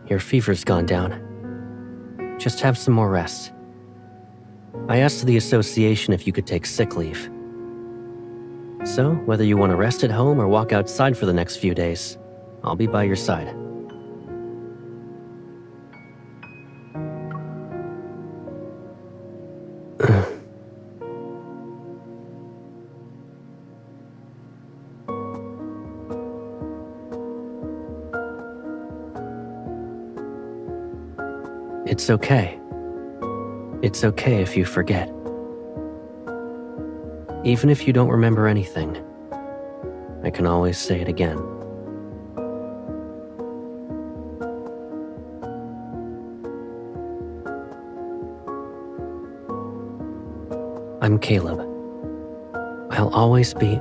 Your fever's gone down. Just have some more rest. I asked the association if you could take sick leave. So, whether you want to rest at home or walk outside for the next few days, I'll be by your side. It's okay. It's okay if you forget. Even if you don't remember anything, I can always say it again. I'm Caleb. I'll always be...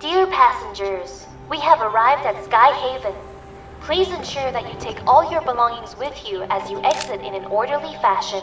Dear passengers, we have arrived at Sky Haven. Please ensure that you take all your belongings with you as you exit in an orderly fashion.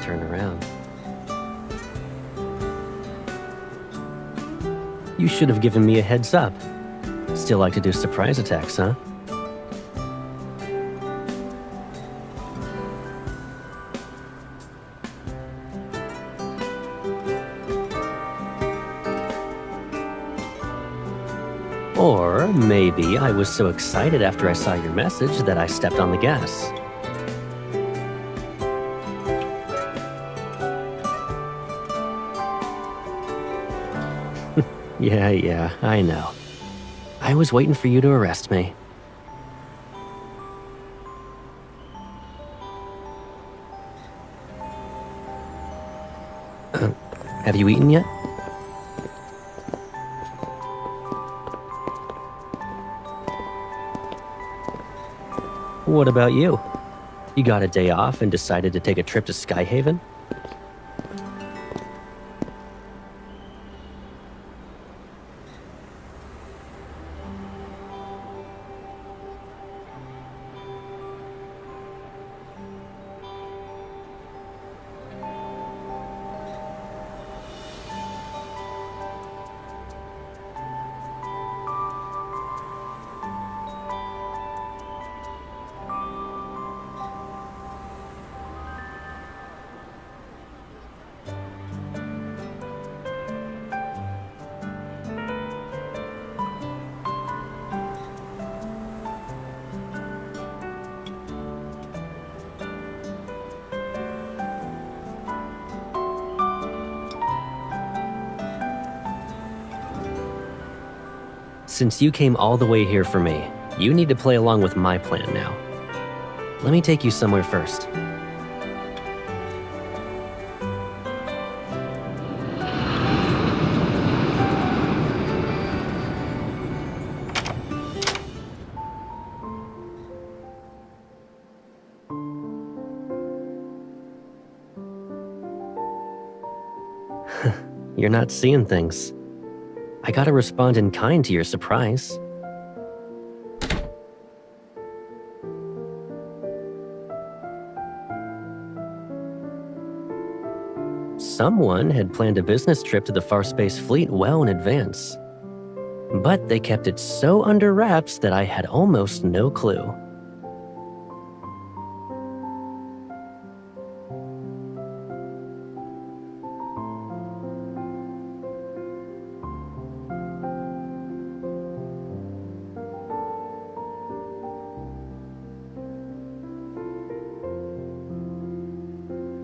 Turn around. You should have given me a heads up. Still like to do surprise attacks, huh? Or maybe I was so excited after I saw your message that I stepped on the gas. Yeah, I know. I was waiting for you to arrest me. Have you eaten yet? What about you? You got a day off and decided to take a trip to Skyhaven? Since you came all the way here for me, you need to play along with my plan now. Let me take you somewhere first. you're not seeing things. I gotta respond in kind to your surprise. Someone had planned a business trip to the Farspace Fleet well in advance. But they kept it so under wraps that I had almost no clue.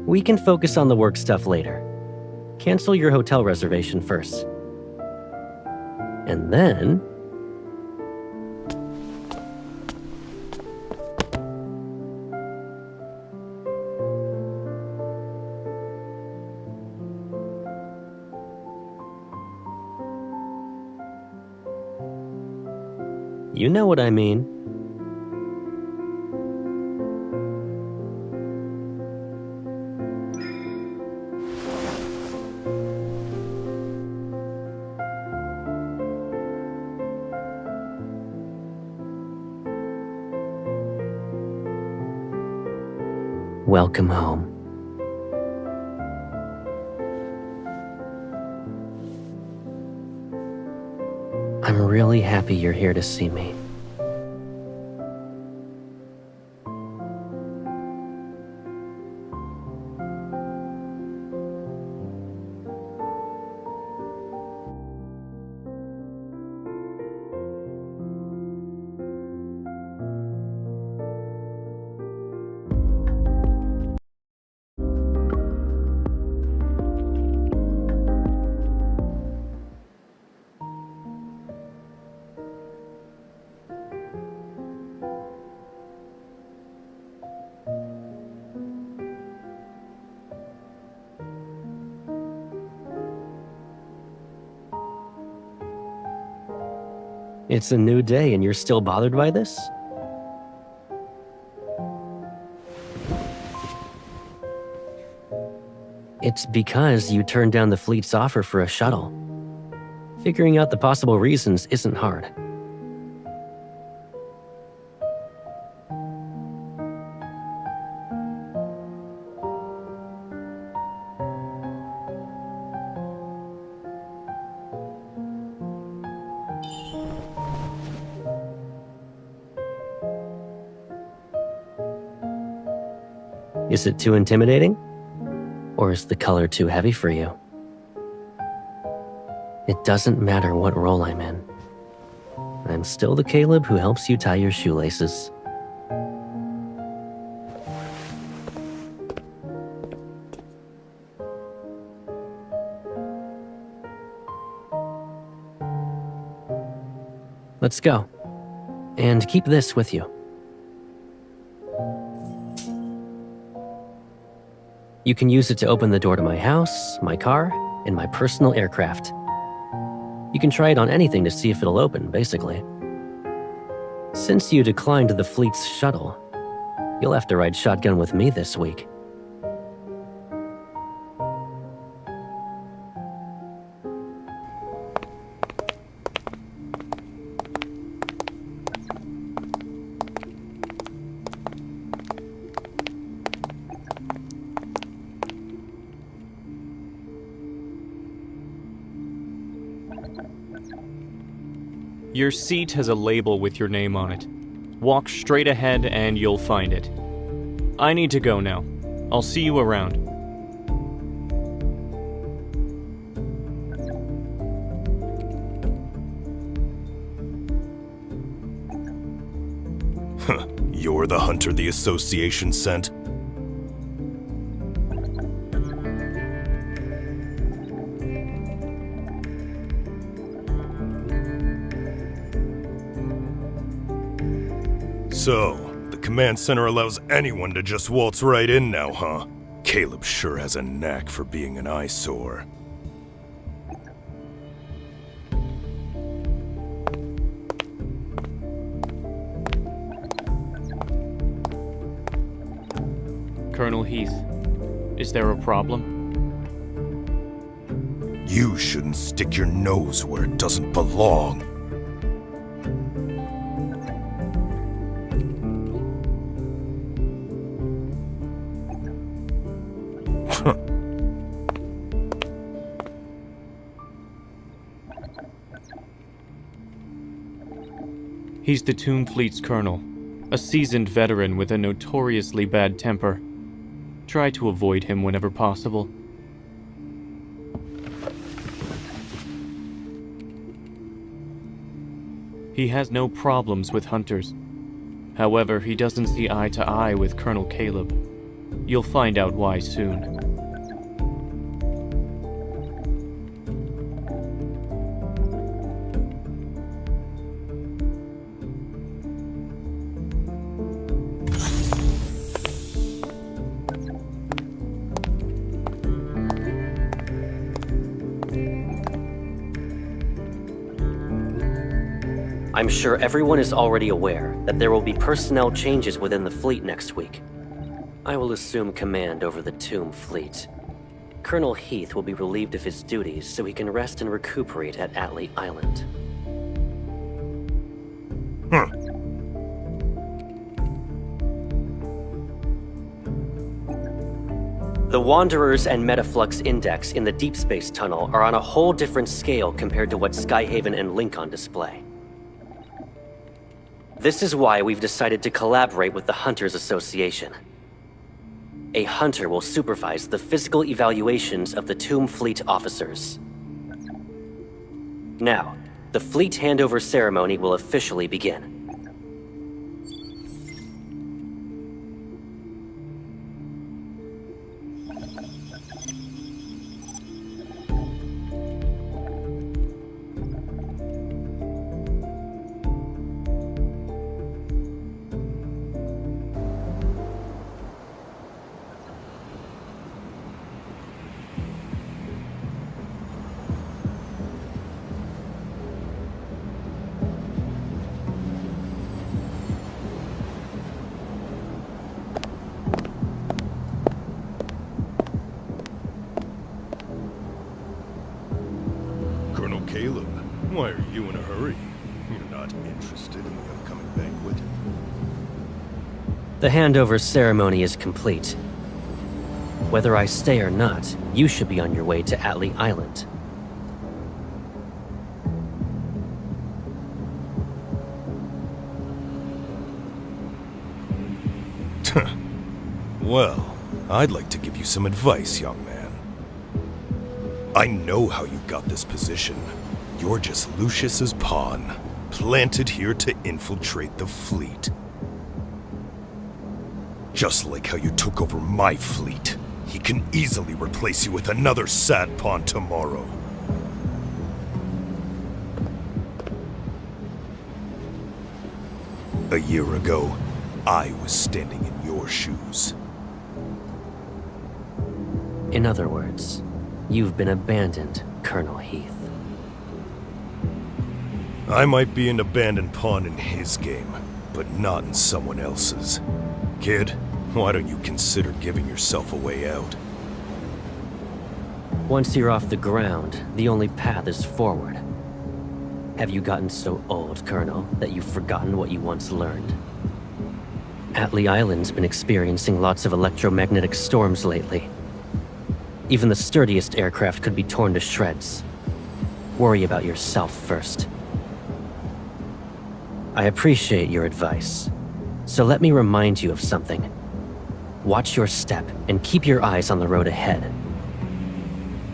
We can focus on the work stuff later. Cancel your hotel reservation first. And then... you know what I mean. Welcome home. I'm really happy you're here to see me. It's a new day and you're still bothered by this? It's because you turned down the fleet's offer for a shuttle. Figuring out the possible reasons isn't hard. Is it too intimidating? Or is the color too heavy for you? It doesn't matter what role I'm in. I'm still the Caleb who helps you tie your shoelaces. Let's go. And keep this with you. You can use it to open the door to my house, my car, and my personal aircraft. You can try it on anything to see if it'll open, basically. Since you declined the fleet's shuttle, you'll have to ride shotgun with me this week. Your seat has a label with your name on it. Walk straight ahead and you'll find it. I need to go now. I'll see you around. You're the hunter the Association sent? So, the command center allows anyone to just waltz right in now, huh? Caleb sure has a knack for being an eyesore. Colonel Heath, is there a problem? You shouldn't stick your nose where it doesn't belong. He's the Tomb Fleet's colonel, a seasoned veteran with a notoriously bad temper. Try to avoid him whenever possible. He has no problems with hunters. However, he doesn't see eye to eye with Colonel Caleb. You'll find out why soon. I'm sure everyone is already aware that there will be personnel changes within the fleet next week. I will assume command over the Tomb Fleet. Colonel Heath will be relieved of his duties so he can rest and recuperate at Atlee Island. The Wanderers and Metaflux Index in the Deep Space Tunnel are on a whole different scale compared to what Skyhaven and Lincoln display. This is why we've decided to collaborate with the Hunters Association. A hunter will supervise the physical evaluations of the Tomb Fleet officers. Now, the fleet handover ceremony will officially begin. Colonel Caleb, why are you in a hurry? You're not interested in the upcoming banquet? The handover ceremony is complete. Whether I stay or not, you should be on your way to Atlee Island. Well, I'd like to give you some advice, young man. I know how you got this position. You're just Lucius's pawn, planted here to infiltrate the fleet. Just like how you took over my fleet, he can easily replace you with another sad pawn tomorrow. A year ago, I was standing in your shoes. In other words, you've been abandoned, Colonel Heath. I might be an abandoned pawn in his game, but not in someone else's. Kid, why don't you consider giving yourself a way out? Once you're off the ground, the only path is forward. Have you gotten so old, Colonel, that you've forgotten what you once learned? Atlee Island's been experiencing lots of electromagnetic storms lately. Even the sturdiest aircraft could be torn to shreds. Worry about yourself first. I appreciate your advice, so let me remind you of something. Watch your step and keep your eyes on the road ahead.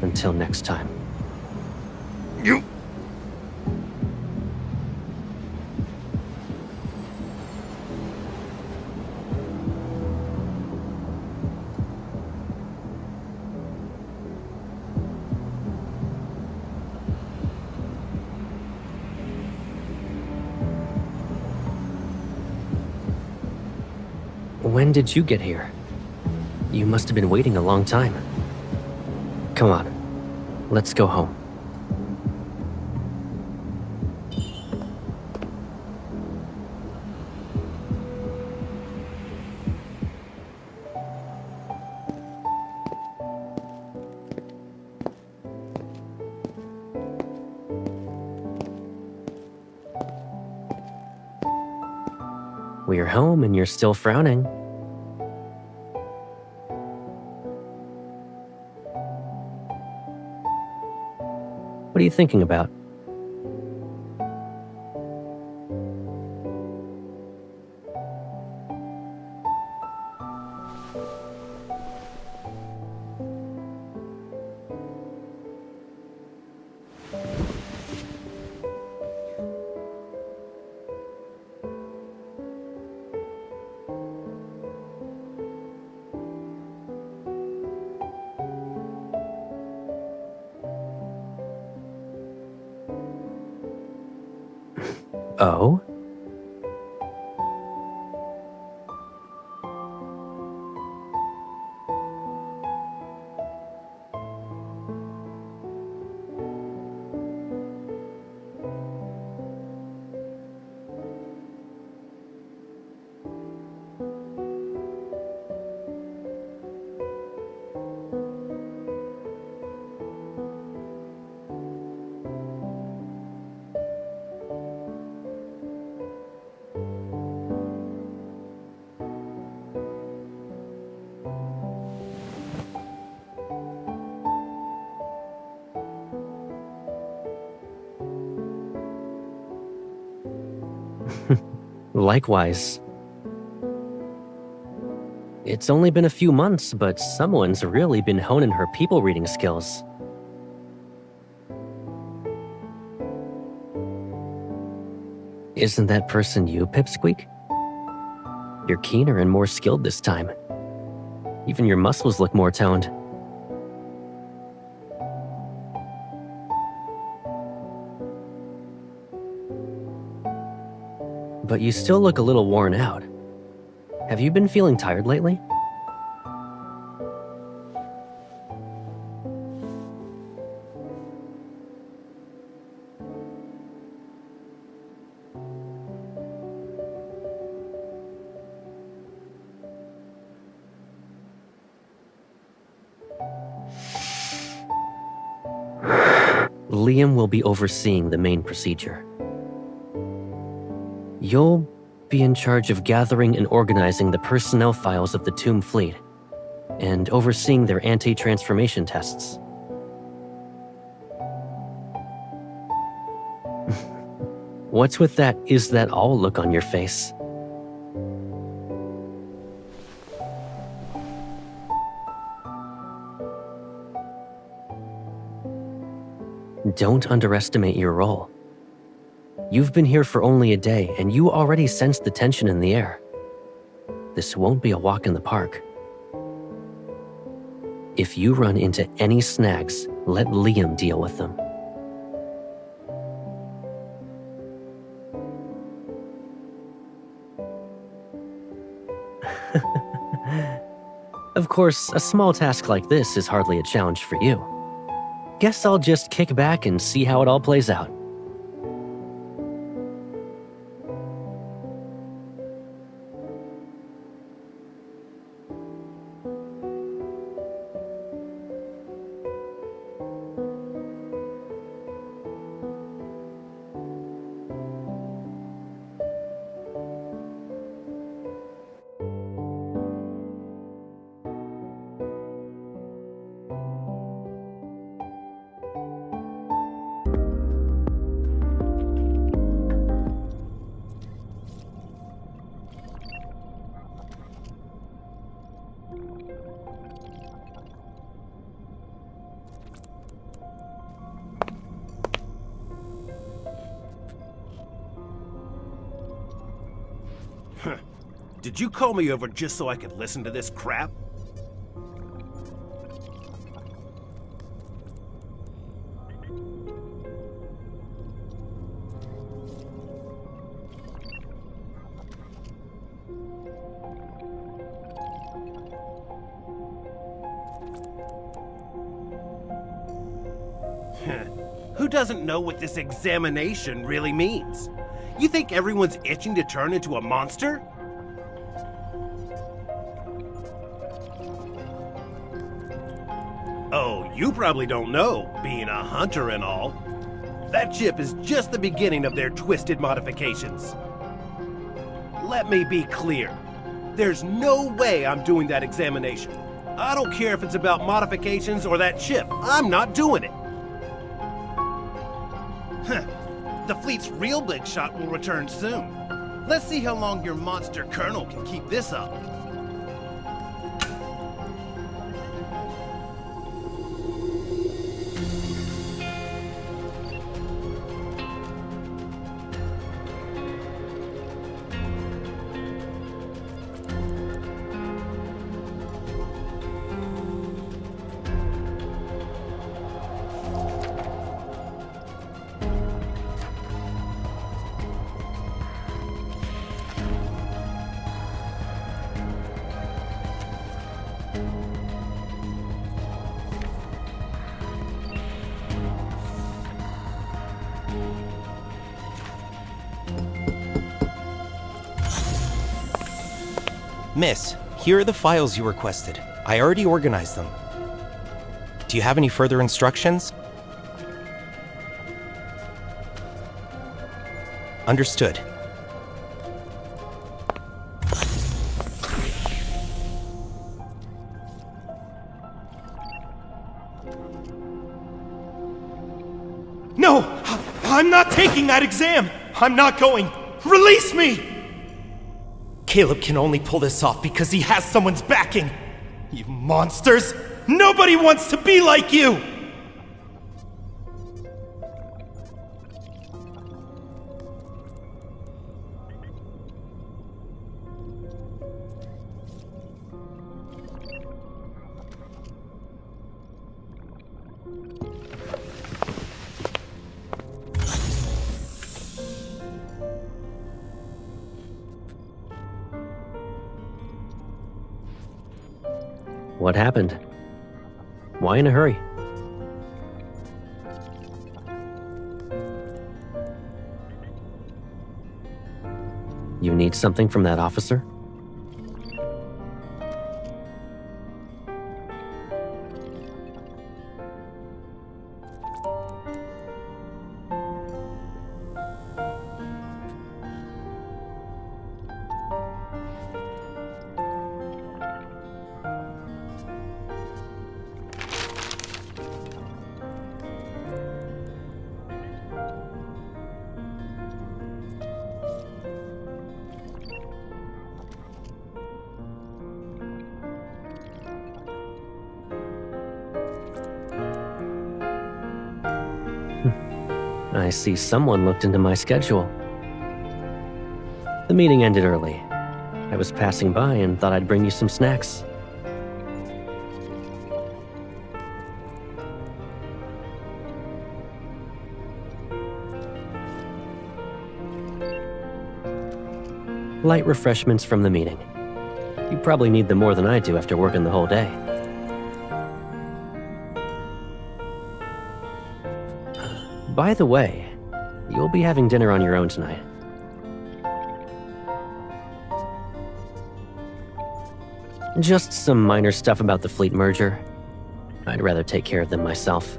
Until next time. You... When did you get here? You must have been waiting a long time. Come on, let's go home. We're home and you're still frowning. What are you thinking about? Oh? Likewise. It's only been a few months, but someone's really been honing her people reading skills. Isn't that person you, Pipsqueak? You're keener and more skilled this time. Even your muscles look more toned. But you still look a little worn out. Have you been feeling tired lately? Liam will be overseeing the main procedure. You'll be in charge of gathering and organizing the personnel files of the Tomb Fleet, and overseeing their anti-transformation tests. What's with that "is that all" look on your face? Don't underestimate your role. You've been here for only a day, and you already sense the tension in the air. This won't be a walk in the park. If you run into any snags, let Liam deal with them. Of course, a small task like this is hardly a challenge for you. Guess I'll just kick back and see how it all plays out. Did you call me over just so I could listen to this crap? Who doesn't know what this examination really means? You think everyone's itching to turn into a monster? Oh, you probably don't know, being a hunter and all. That chip is just the beginning of their twisted modifications. Let me be clear. There's no way I'm doing that examination. I don't care if it's about modifications or that chip. I'm not doing it. The fleet's real big shot will return soon. Let's see how long your monster colonel can keep this up. Miss, here are the files you requested. I already organized them. Do you have any further instructions? Understood. No! I'm not taking that exam! I'm not going! Release me! Caleb can only pull this off because he has someone's backing! You monsters! Nobody wants to be like you! What happened? Why in a hurry? You need something from that officer? I see someone looked into my schedule. The meeting ended early. I was passing by and thought I'd bring you some snacks. Light refreshments from the meeting. You probably need them more than I do after working the whole day. By the way, you'll be having dinner on your own tonight. Just some minor stuff about the fleet merger. I'd rather take care of them myself.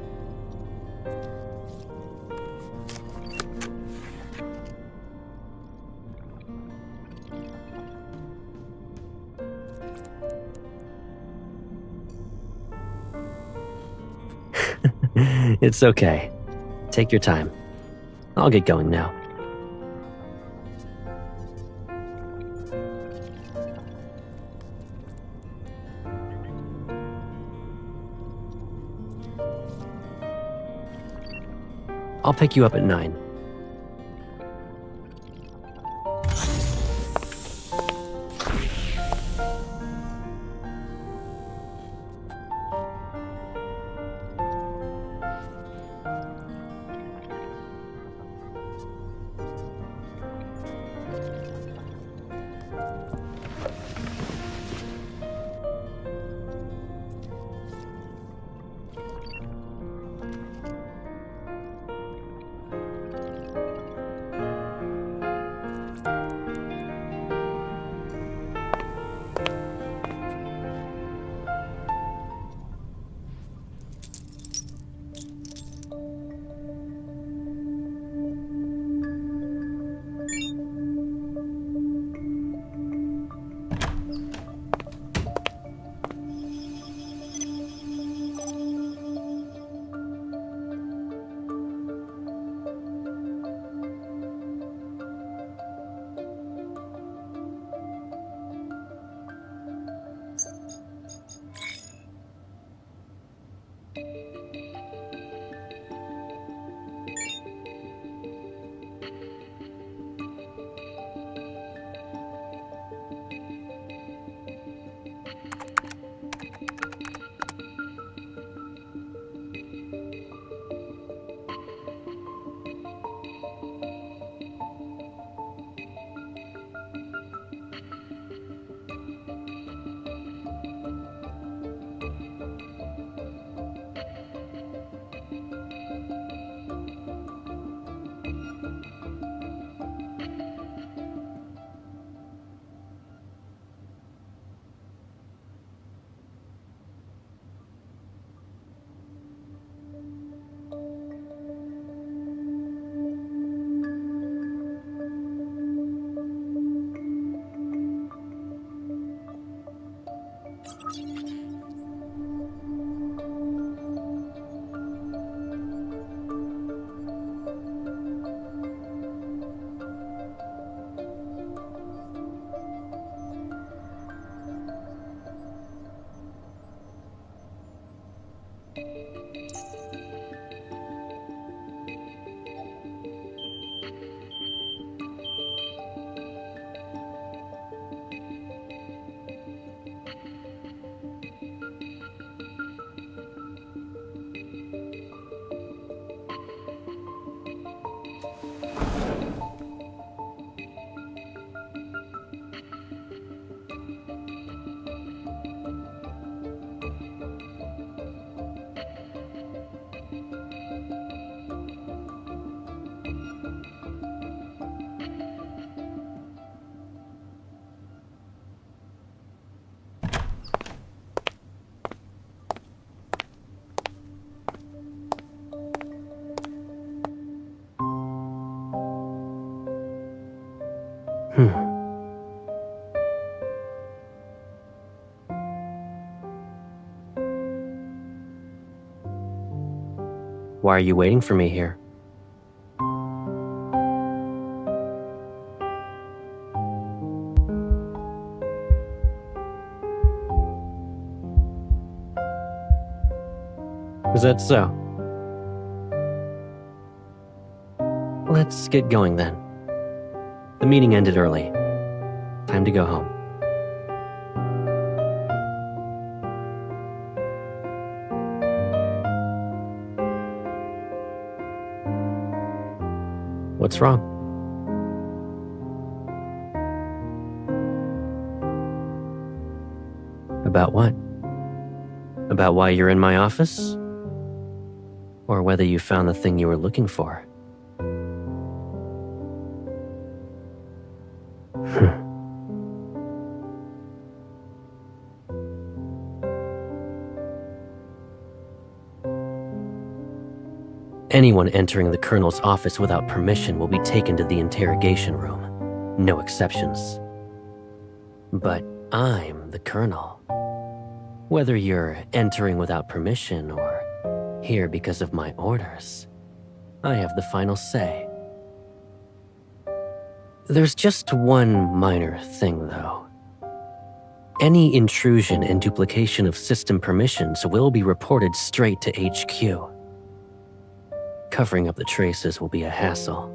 It's okay. Take your time. I'll get going now. I'll pick you up at 9. Why are you waiting for me here? Is that so? Let's get going then. The meeting ended early. Time to go home. What's wrong? About what? About why you're in my office? Or whether you found the thing you were looking for? Anyone entering the Colonel's office without permission will be taken to the interrogation room. No exceptions. But I'm the Colonel. Whether you're entering without permission or here because of my orders, I have the final say. There's just one minor thing, though. Any intrusion and duplication of system permissions will be reported straight to HQ. Covering up the traces will be a hassle.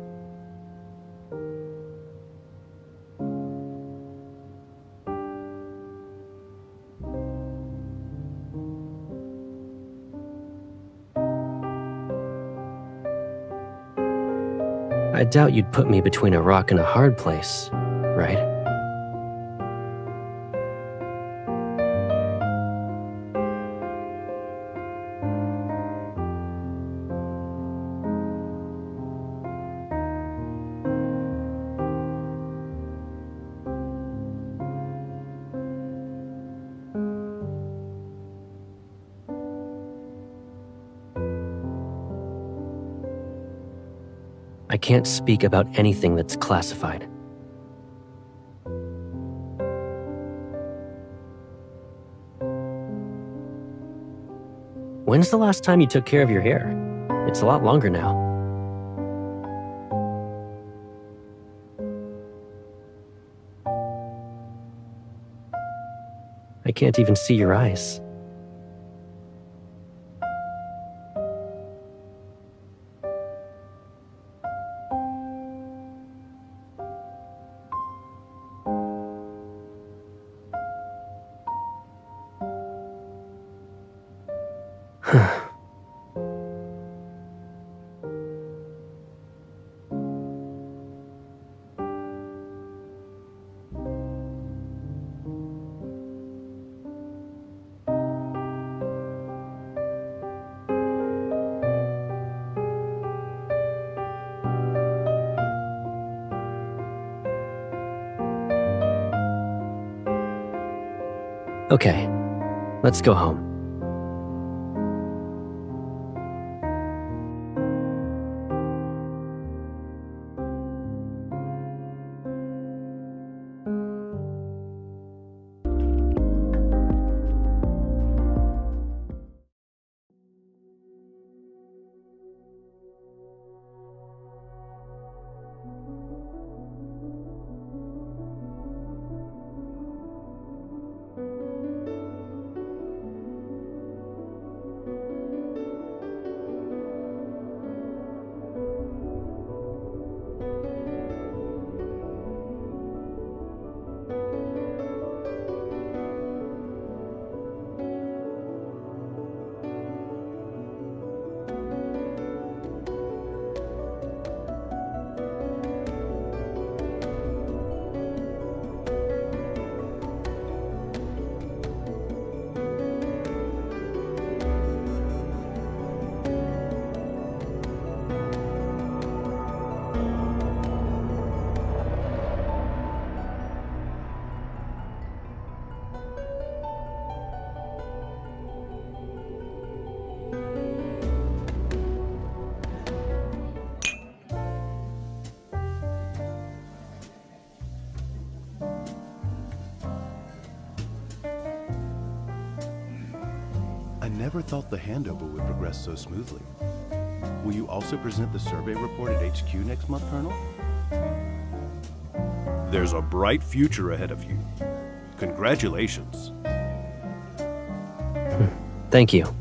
I doubt you'd put me between a rock and a hard place, right? I can't speak about anything that's classified. When's the last time you took care of your hair? It's a lot longer now. I can't even see your eyes. Okay, let's go home. never thought the handover would progress so smoothly. Will you also present the survey report at HQ next month, Colonel? There's a bright future ahead of you. Congratulations. Thank you.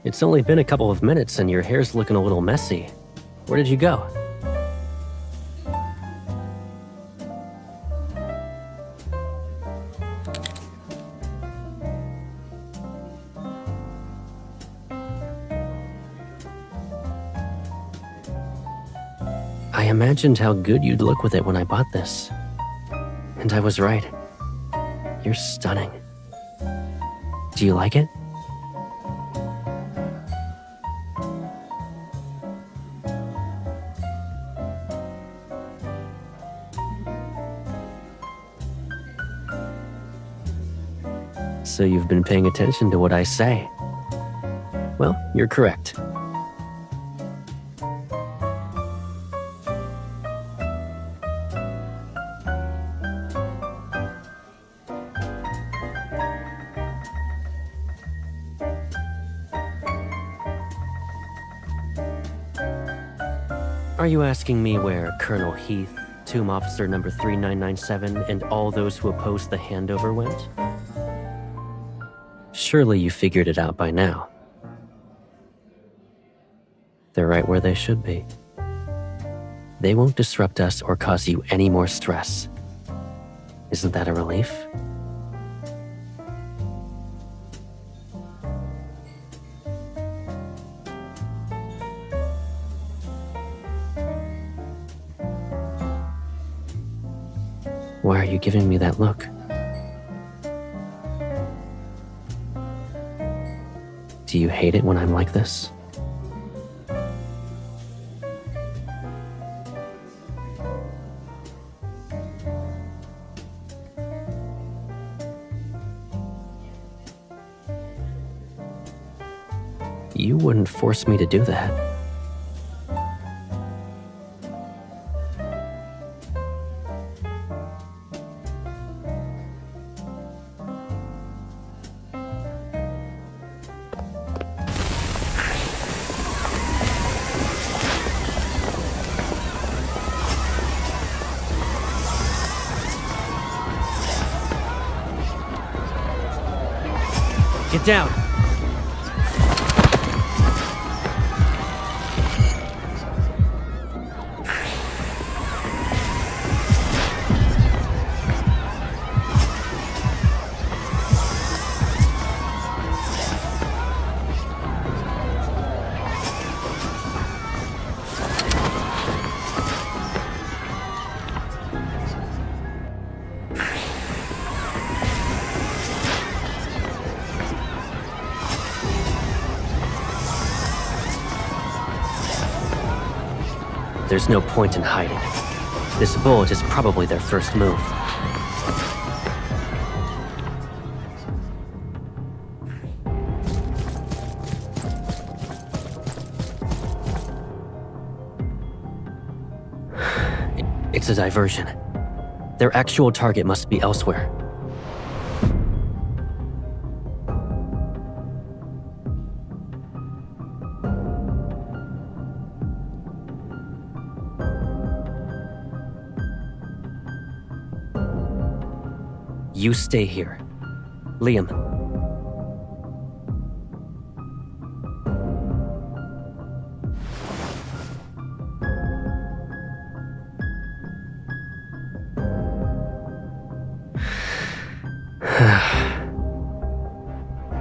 It's only been a couple of minutes and your hair's looking a little messy. Where did you go? I imagined how good you'd look with it when I bought this. And I was right. You're stunning. Do you like it? So you've been paying attention to what I say. Well, you're correct. Are you asking me where Colonel Heath, Tomb Officer number 3997, and all those who opposed the handover went? Surely you figured it out by now. They're right where they should be. They won't disrupt us or cause you any more stress. Isn't that a relief? Why are you giving me that look? Do you hate it when I'm like this? You wouldn't force me to do that. Get down! There's no point in hiding. This bullet is probably their first move. It's a diversion. Their actual target must be elsewhere. You stay here. Liam.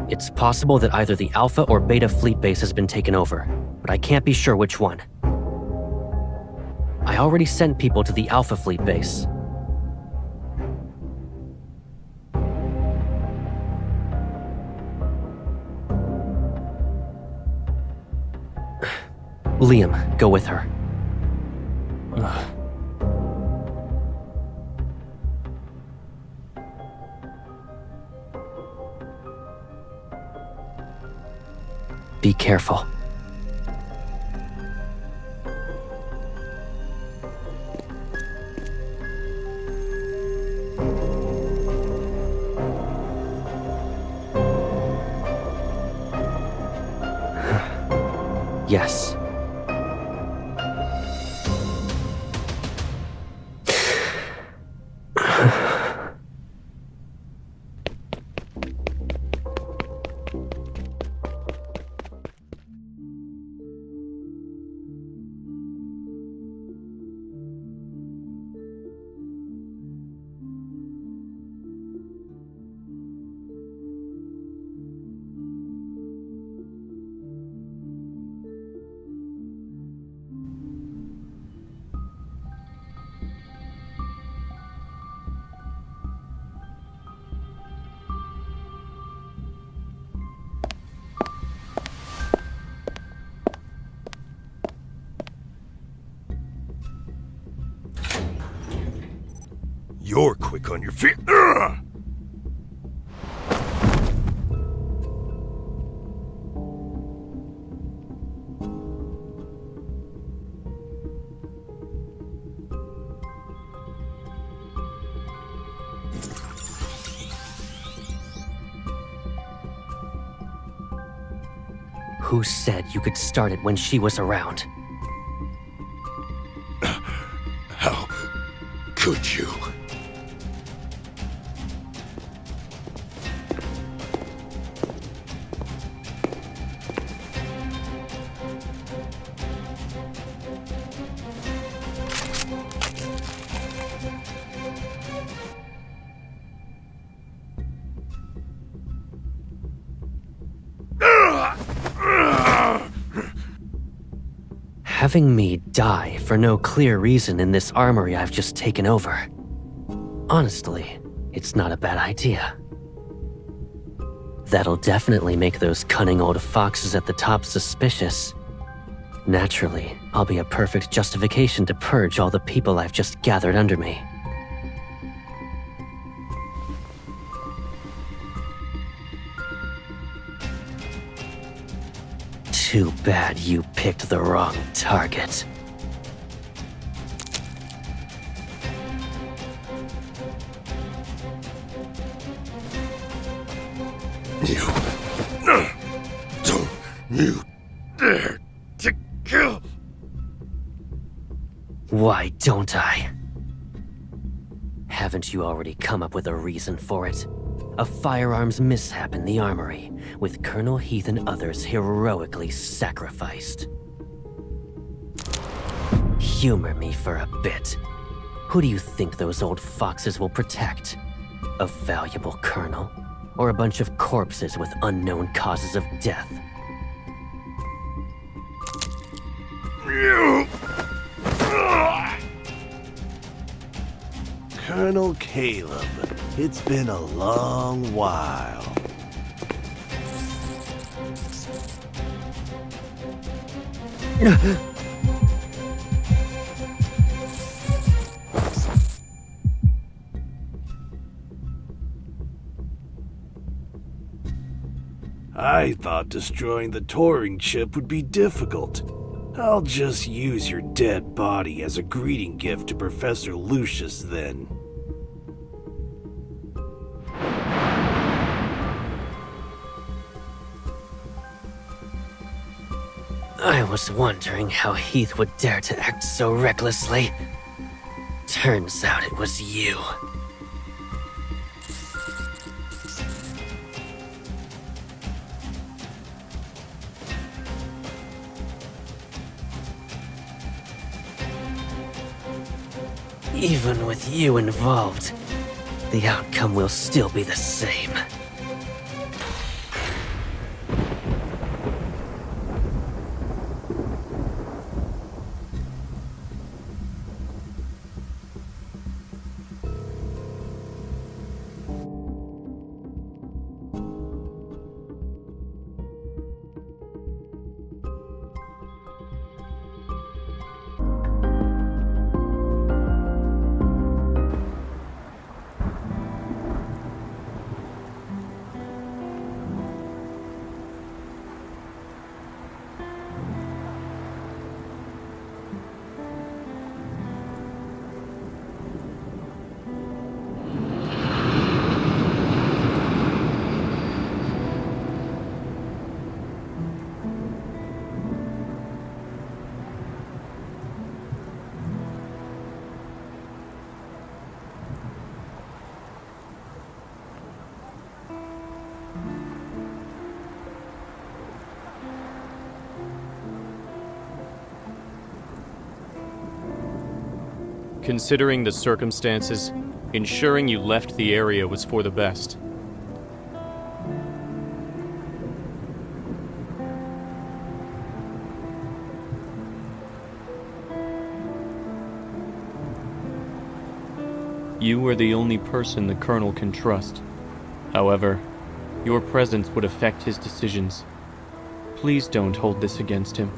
It's possible that either the Alpha or Beta fleet base has been taken over, but I can't be sure which one. I already sent people to the Alpha fleet base. Liam, go with her. Be careful. Yes. You're quick on your feet. Ugh! Who said you could start it when she was around? How could you? Having me die for no clear reason in this armory I've just taken over. Honestly, it's not a bad idea. That'll definitely make those cunning old foxes at the top suspicious. Naturally, I'll be a perfect justification to purge all the people I've just gathered under me. Too bad you picked the wrong target. Don't you dare to kill. Why don't I? Haven't you already come up with a reason for it? A firearms mishap in the armory, with Colonel Heath and others heroically sacrificed. Humor me for a bit. Who do you think those old foxes will protect? A valuable colonel? Or a bunch of corpses with unknown causes of death? You. Colonel Caleb, it's been a long while. I thought destroying the Turing chip would be difficult. I'll just use your dead body as a greeting gift to Professor Lucius then. I was wondering how Heath would dare to act so recklessly. Turns out it was you. Even with you involved, the outcome will still be the same. Considering the circumstances, ensuring you left the area was for the best. You are the only person the Colonel can trust. However, your presence would affect his decisions. Please don't hold this against him.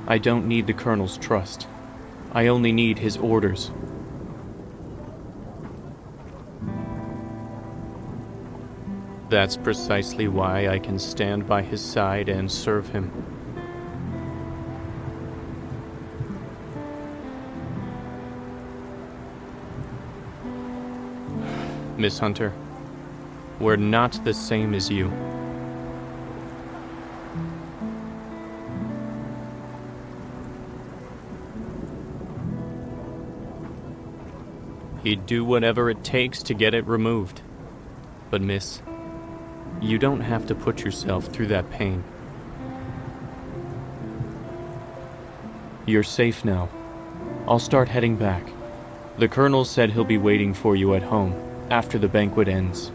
I don't need the Colonel's trust. I only need his orders. That's precisely why I can stand by his side and serve him. Miss Hunter, we're not the same as you. He'd do whatever it takes to get it removed. But miss, you don't have to put yourself through that pain. You're safe now. I'll start heading back. The Colonel said he'll be waiting for you at home after the banquet ends.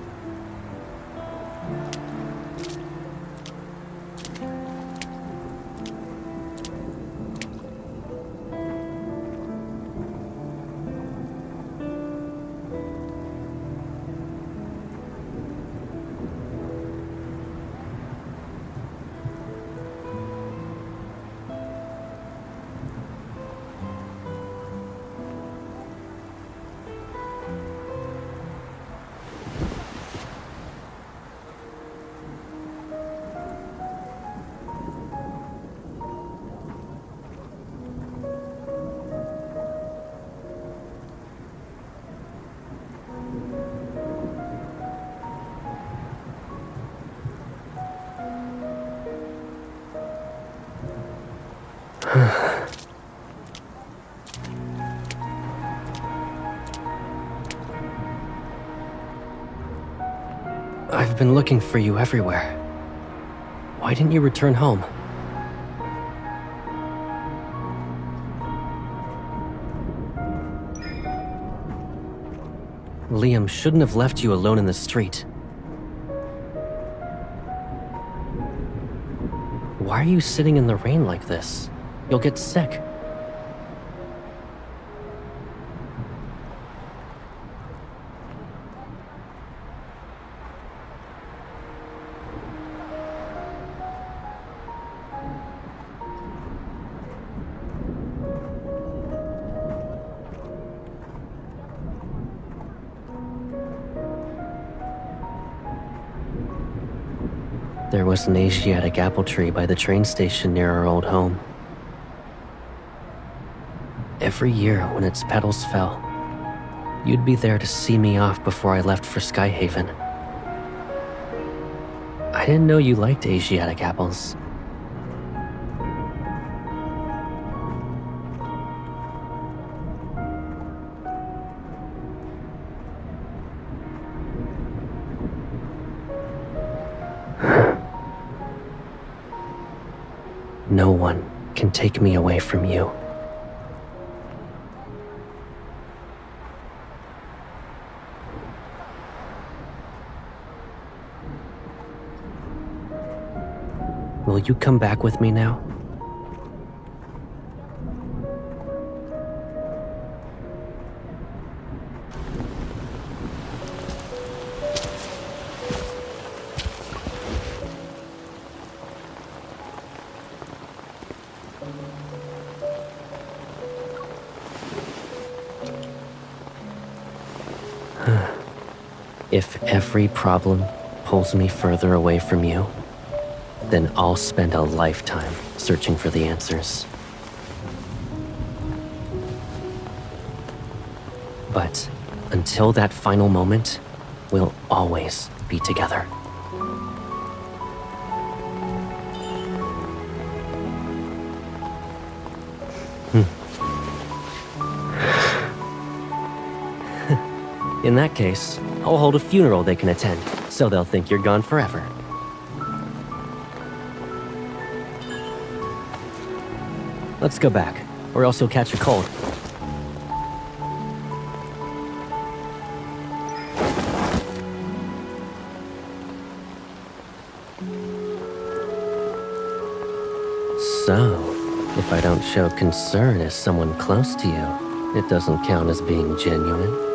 I've been looking for you everywhere. Why didn't you return home? Liam shouldn't have left you alone in the street. Why are you sitting in the rain like this? You'll get sick. There was an Asiatic apple tree by the train station near our old home. Every year when its petals fell, you'd be there to see me off before I left for Skyhaven. I didn't know you liked Asiatic apples. No one can take me away from you. Will you come back with me now? If every problem pulls me further away from you, then I'll spend a lifetime searching for the answers. But until that final moment, we'll always be together. In that case, I'll hold a funeral they can attend, so they'll think you're gone forever. Let's go back, or else you'll catch a cold. So, if I don't show concern as someone close to you, it doesn't count as being genuine.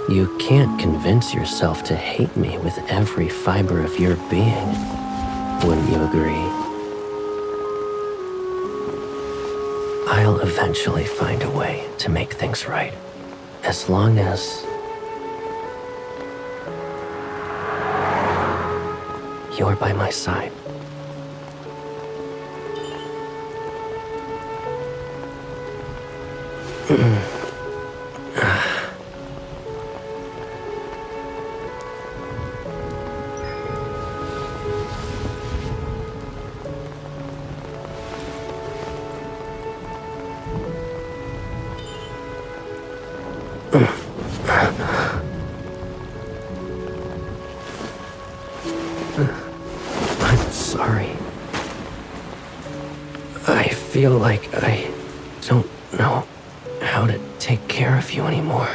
You can't convince yourself to hate me with every fiber of your being. Wouldn't you agree? I'll eventually find a way to make things right. As long as you're by my side. I'm sorry. I feel like I don't know how to take care of you anymore.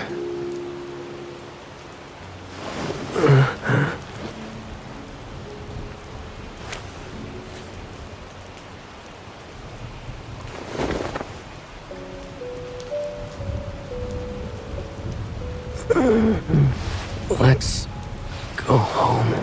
Let's go home.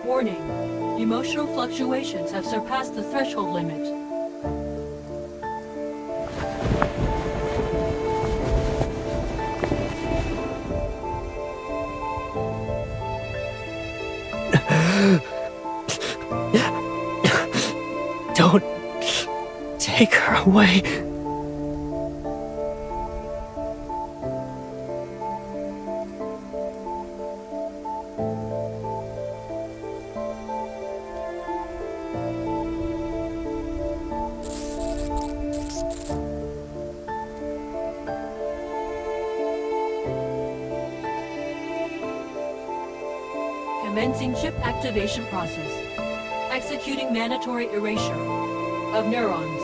Warning. Emotional fluctuations have surpassed the threshold limit. Don't take her away. Commencing chip activation process. Executing mandatory erasure of neurons.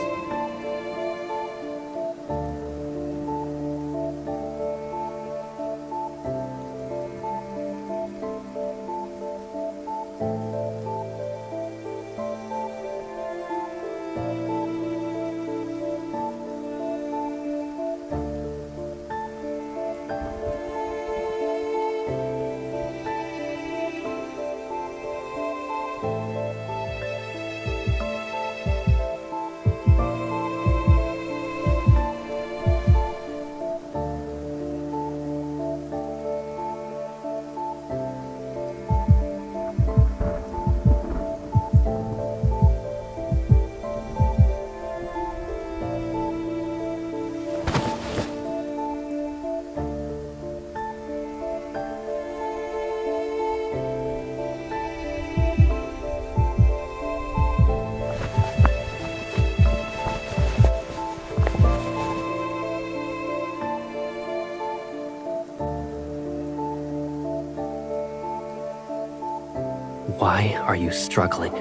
Why are you struggling?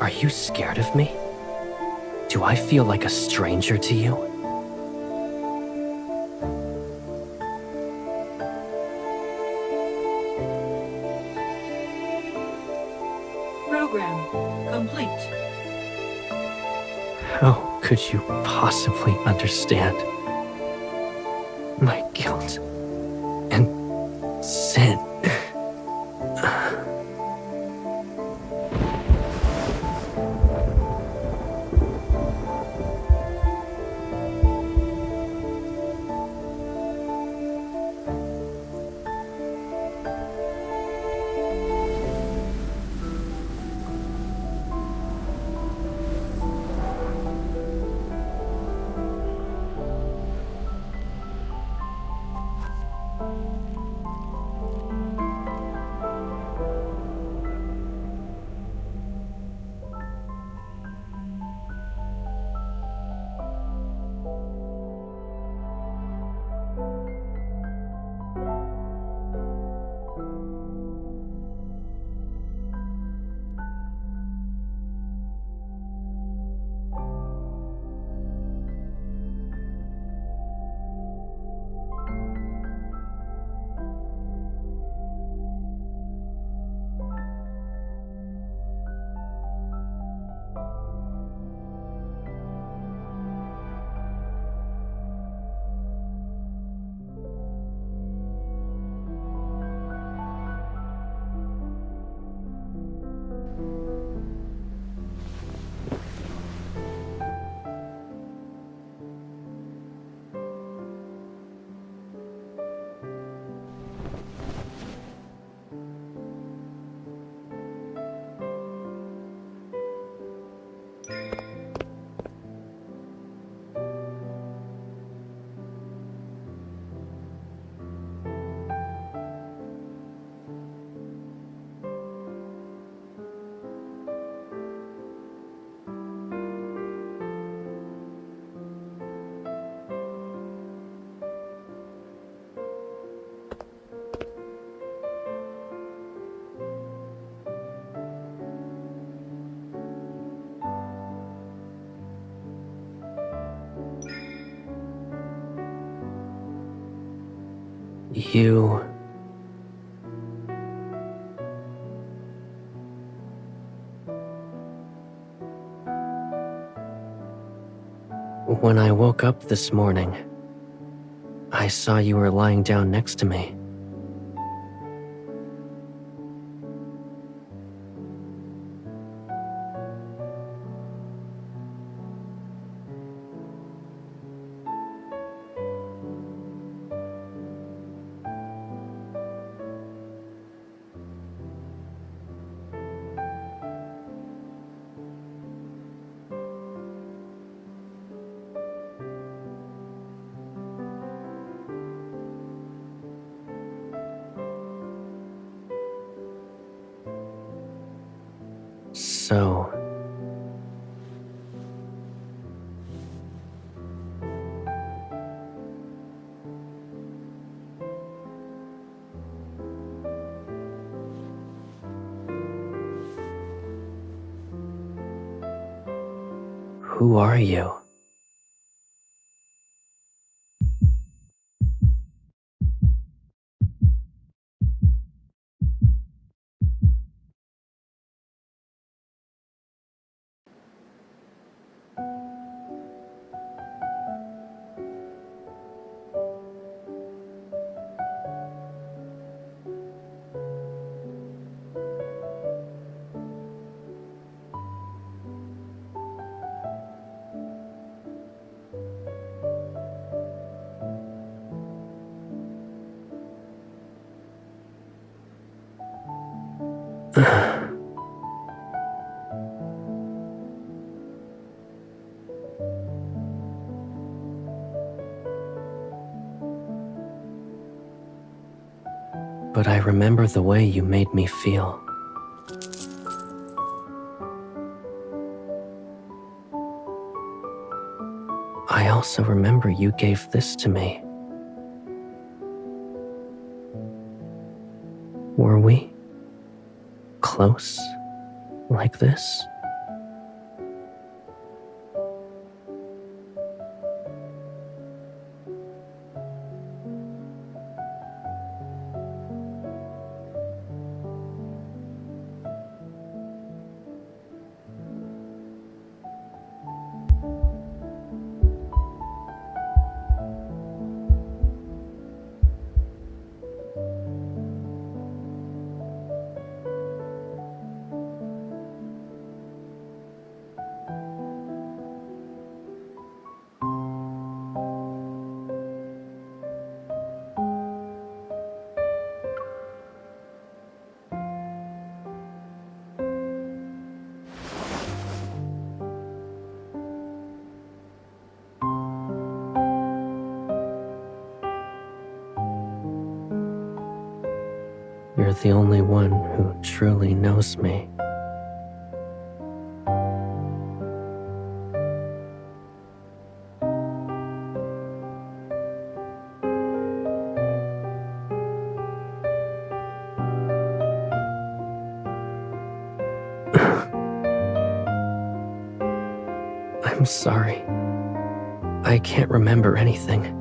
Are you scared of me? Do I feel like a stranger to you? Program complete. How could you possibly understand my guilt and sin? You... When I woke up this morning, I saw you were lying down next to me. So... Who are you? But I remember the way you made me feel. I also remember you gave this to me. we close like this? You're the only one who truly knows me. I'm sorry. I can't remember anything.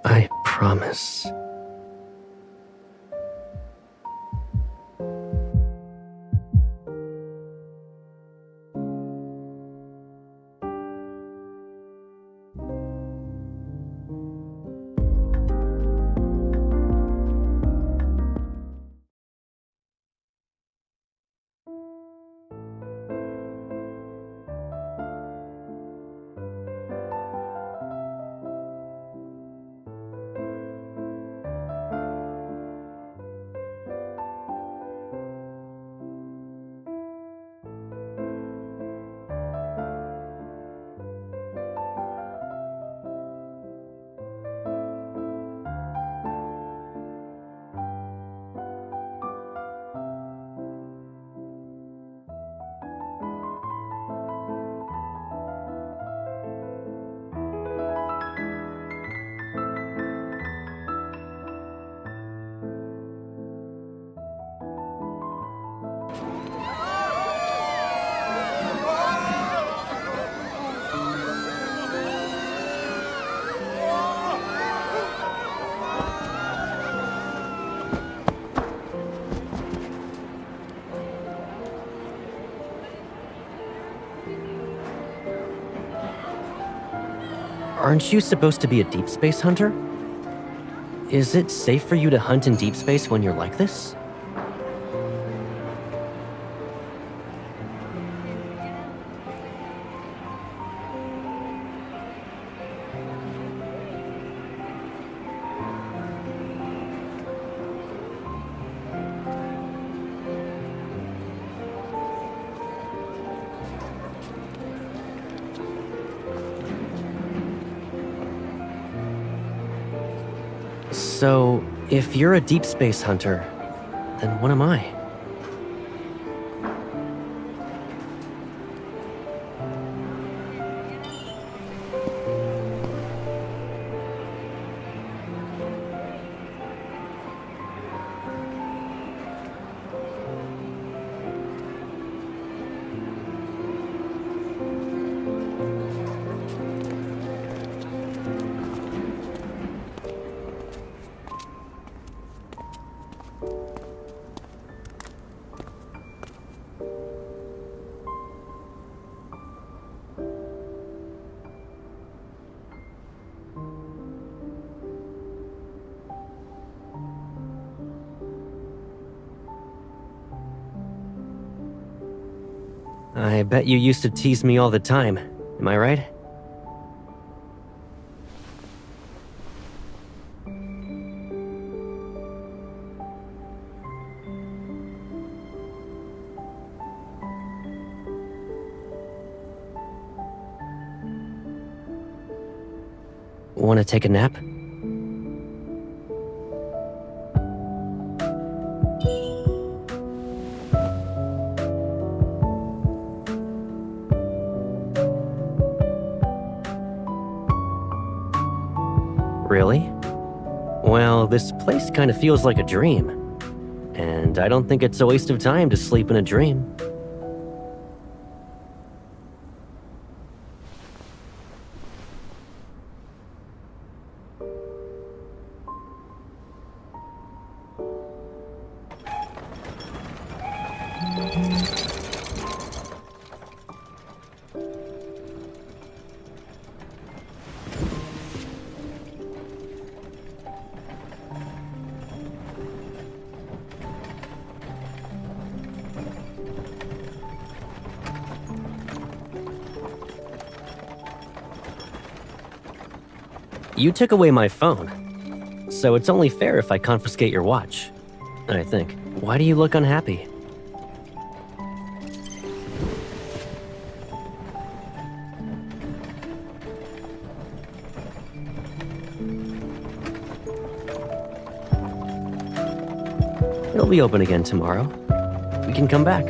I promise. Aren't you supposed to be a deep space hunter? Is it safe for you to hunt in deep space when you're like this? So, if you're a deep space hunter, then what am I? I bet you used to tease me all the time, am I right? Want to take a nap? Really? Well, this place kind of feels like a dream. And I don't think it's a waste of time to sleep in a dream. You took away my phone, so it's only fair if I confiscate your watch, I think. Why do you look unhappy? It'll be open again tomorrow. We can come back.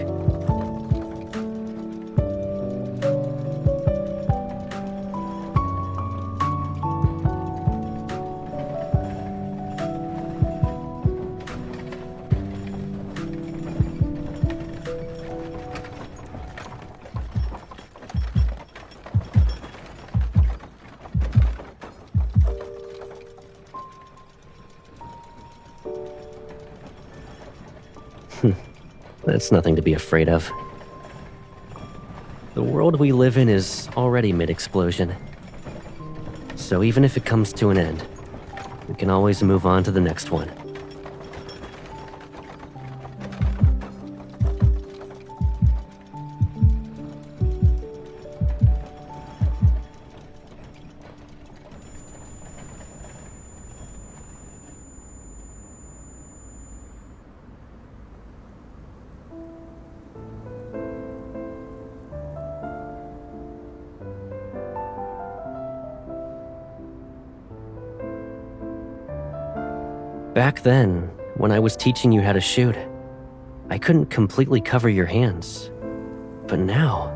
That's nothing to be afraid of. The world we live in is already mid-explosion. So even if it comes to an end, we can always move on to the next one. Back then, when I was teaching you how to shoot, I couldn't completely cover your hands. But now...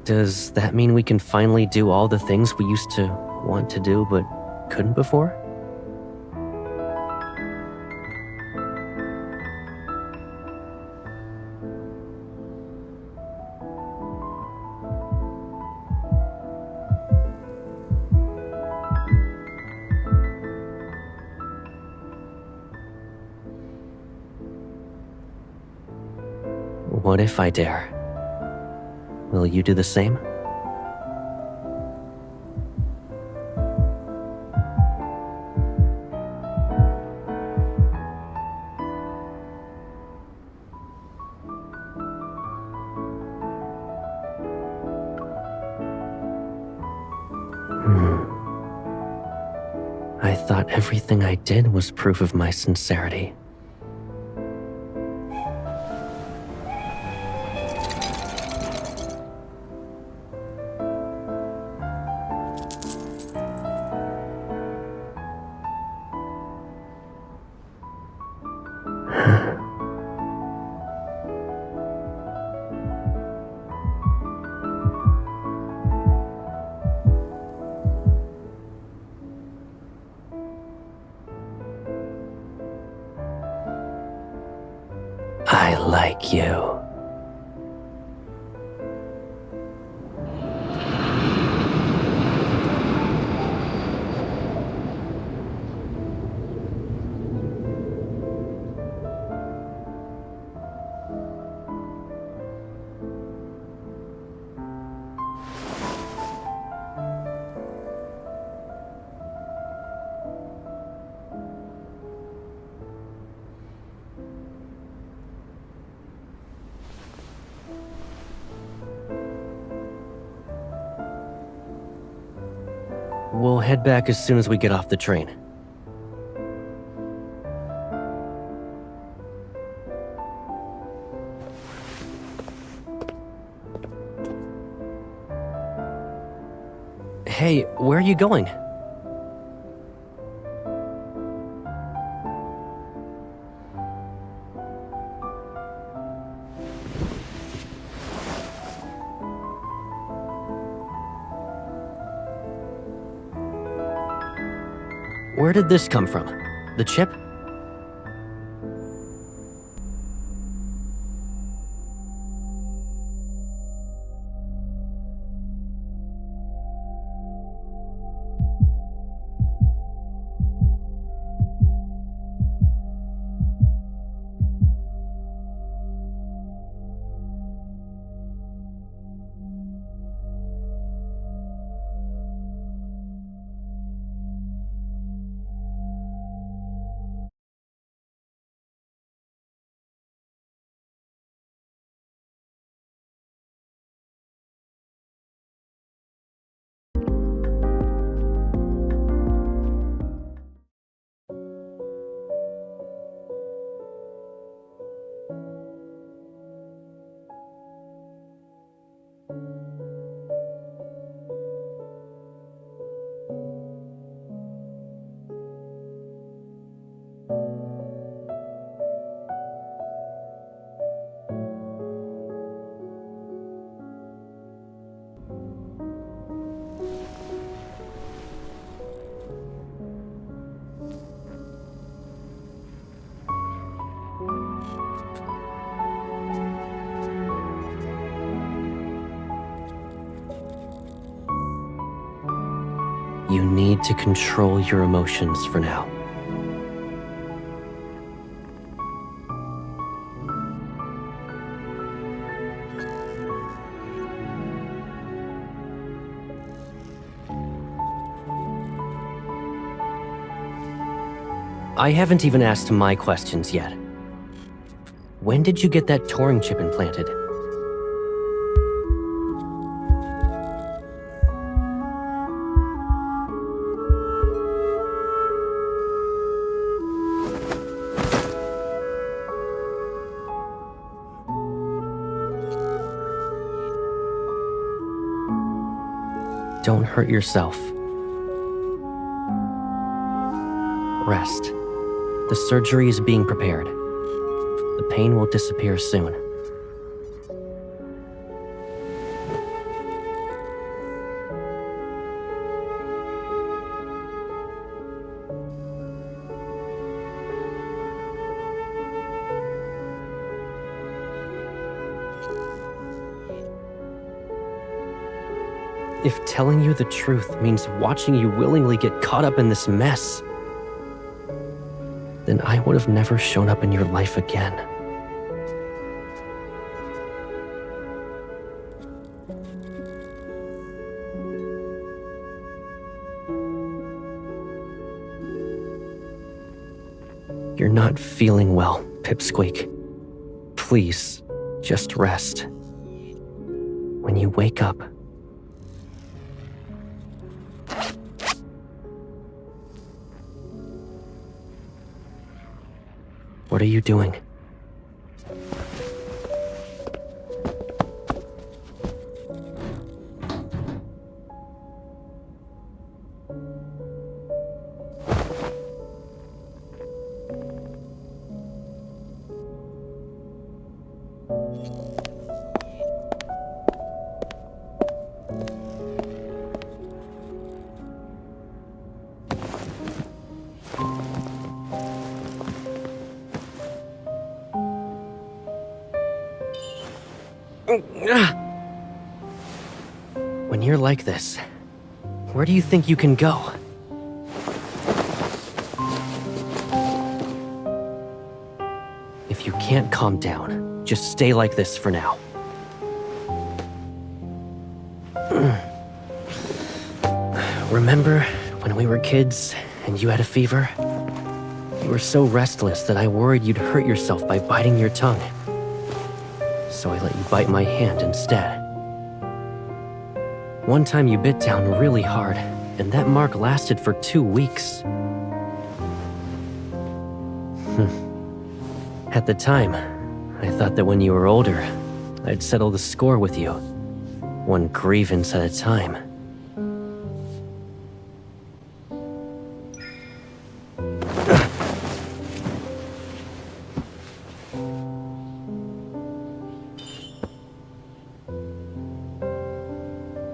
Does that mean we can finally do all the things we used to want to do but couldn't before? What if I dare? Will you do the same? I thought everything I did was proof of my sincerity. I like you. We'll head back as soon as we get off the train. Hey, where are you going? Where did this come from? The chip? You need to control your emotions for now. I haven't even asked my questions yet. When did you get that Turing chip implanted? Don't hurt yourself. Rest. The surgery is being prepared. The pain will disappear soon. If telling you the truth means watching you willingly get caught up in this mess, then I would have never shown up in your life again. You're not feeling well, Pipsqueak. Please, just rest. When you wake up, what are you doing? When you're like this, where do you think you can go? If you can't calm down, just stay like this for now. Remember when we were kids and you had a fever? You were so restless that I worried you'd hurt yourself by biting your tongue. So I let you bite my hand instead. One time you bit down really hard, And that mark lasted for 2 weeks. At the time, I thought that when you were older, I'd settle the score with you, one grievance at a time.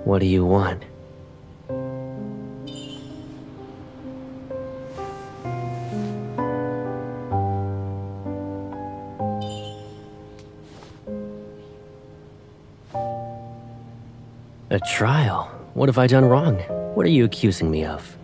What do you want? A trial? What have I done wrong? What are you accusing me of?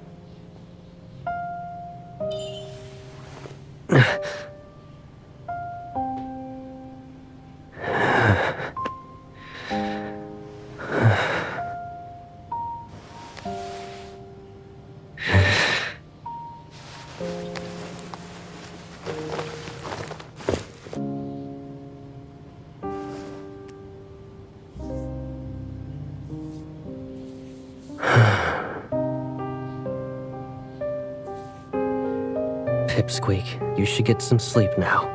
Pipsqueak, you should get some sleep now.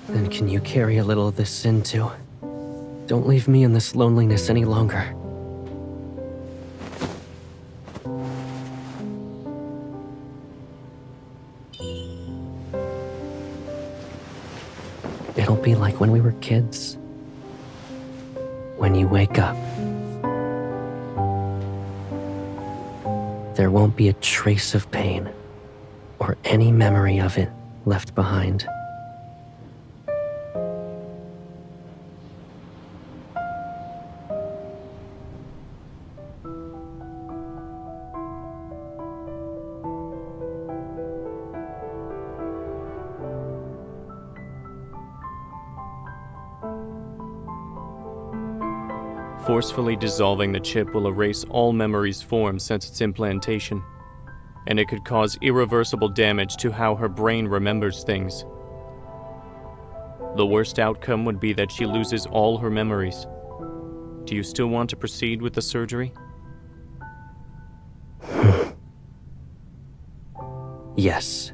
Then can you carry a little of this sin too? Don't leave me in this loneliness any longer. It'll be like when we were kids. When you wake up, there won't be a trace of pain or any memory of it left behind. Forcefully dissolving the chip will erase all memories formed since its implantation, and it could cause irreversible damage to how her brain remembers things. The worst outcome would be that she loses all her memories. Do you still want to proceed with the surgery? Yes.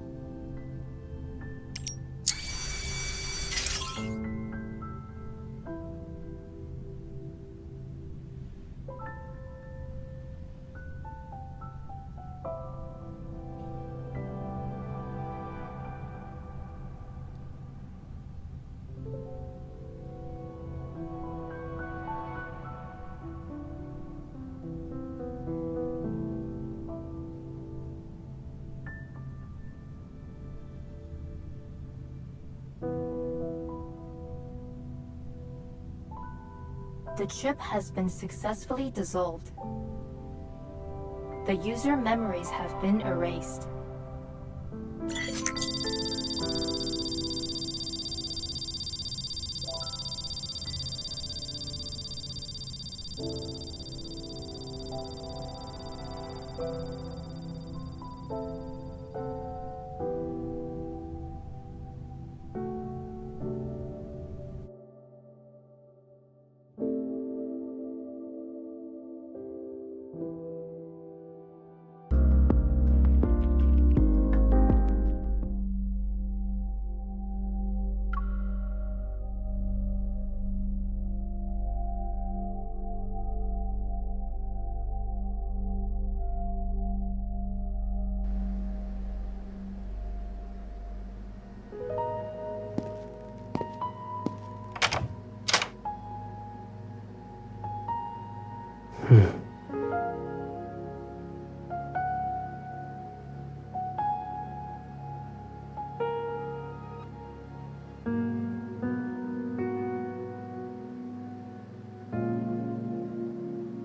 The chip has been successfully dissolved. The user memories have been erased.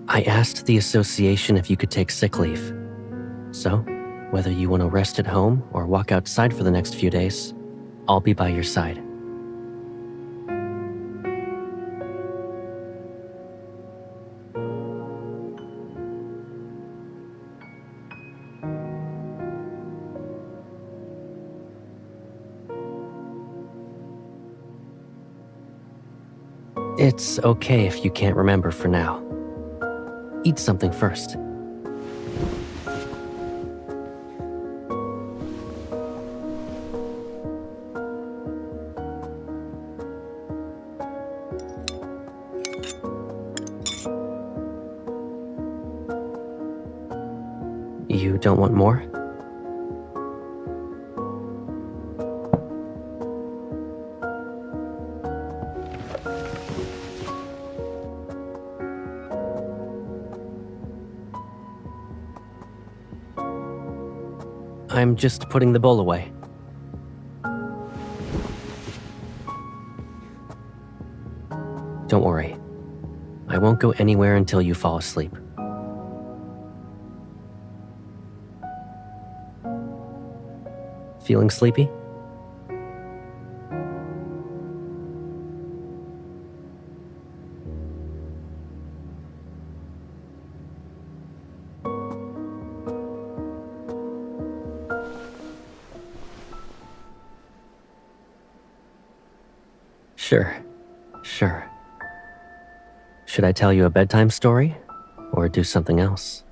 I asked the association if you could take sick leave. So, whether you want to rest at home or walk outside for the next few days, I'll be by your side. It's okay if you can't remember for now. Eat something first. You don't want more? I'm just putting the bowl away. Don't worry. I won't go anywhere until you fall asleep. Feeling sleepy? Sure. Should I tell you a bedtime story, or do something else?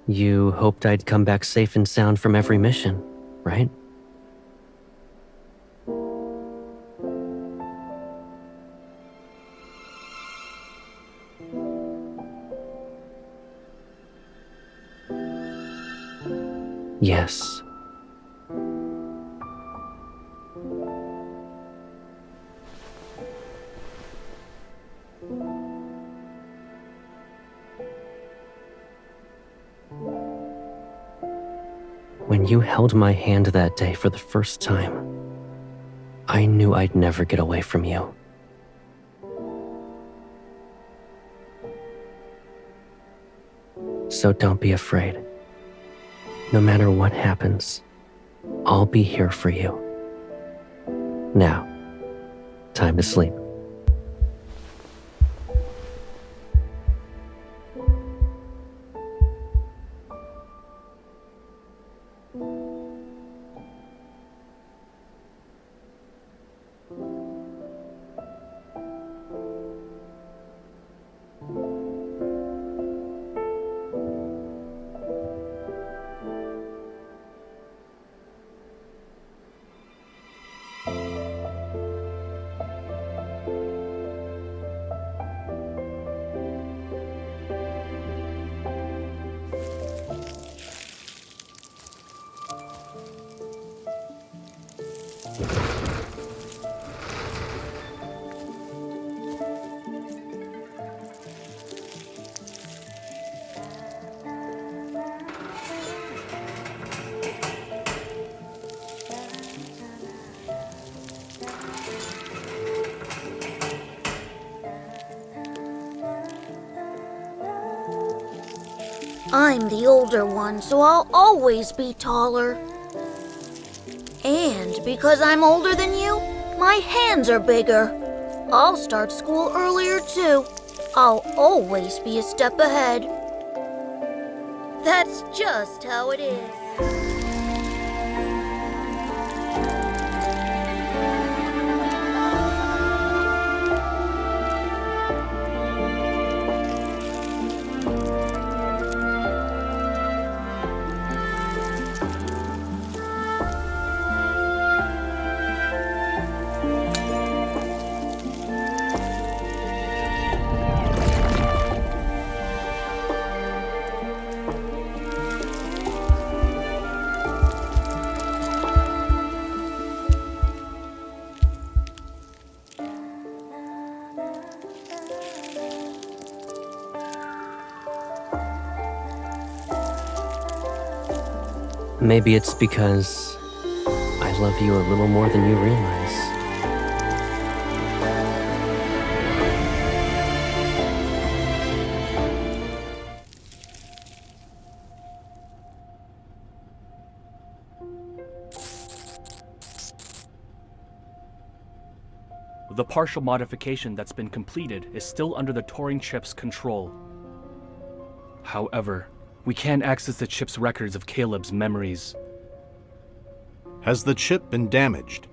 You hoped I'd come back safe and sound from every mission, right? Yes. When you held my hand that day for the first time, I knew I'd never get away from you. So don't be afraid. No matter what happens, I'll be here for you. Now, time to sleep. I'm the older one, so I'll always be taller. And because I'm older than you, my hands are bigger. I'll start school earlier too. I'll always be a step ahead. That's just how it is. Maybe it's because I love you a little more than you realize. The partial modification that's been completed is still under the Turing chip's control. However, we can't access the chip's records of Caleb's memories. Has the chip been damaged?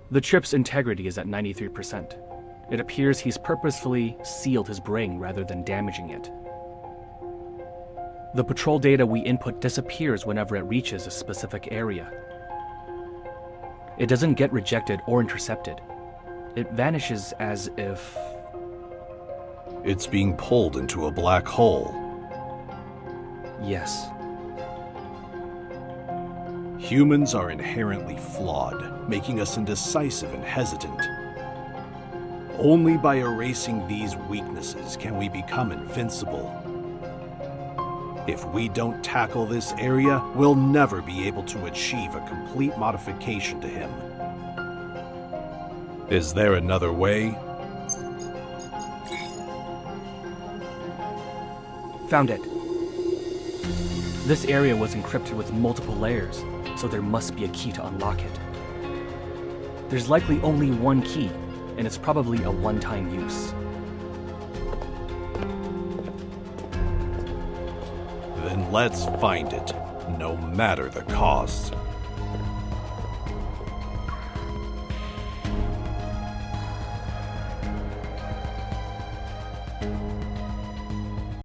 The chip's integrity is at 93%. It appears he's purposefully sealed his brain rather than damaging it. The patrol data we input disappears whenever it reaches a specific area. It doesn't get rejected or intercepted. It vanishes as if... It's being pulled into a black hole. Yes. Humans are inherently flawed, making us indecisive and hesitant. Only by erasing these weaknesses can we become invincible. If we don't tackle this area, we'll never be able to achieve a complete modification to him. Is there another way? Found it. This area was encrypted with multiple layers, so there must be a key to unlock it. There's likely only one key, and it's probably a one-time use. Then let's find it, no matter the cost.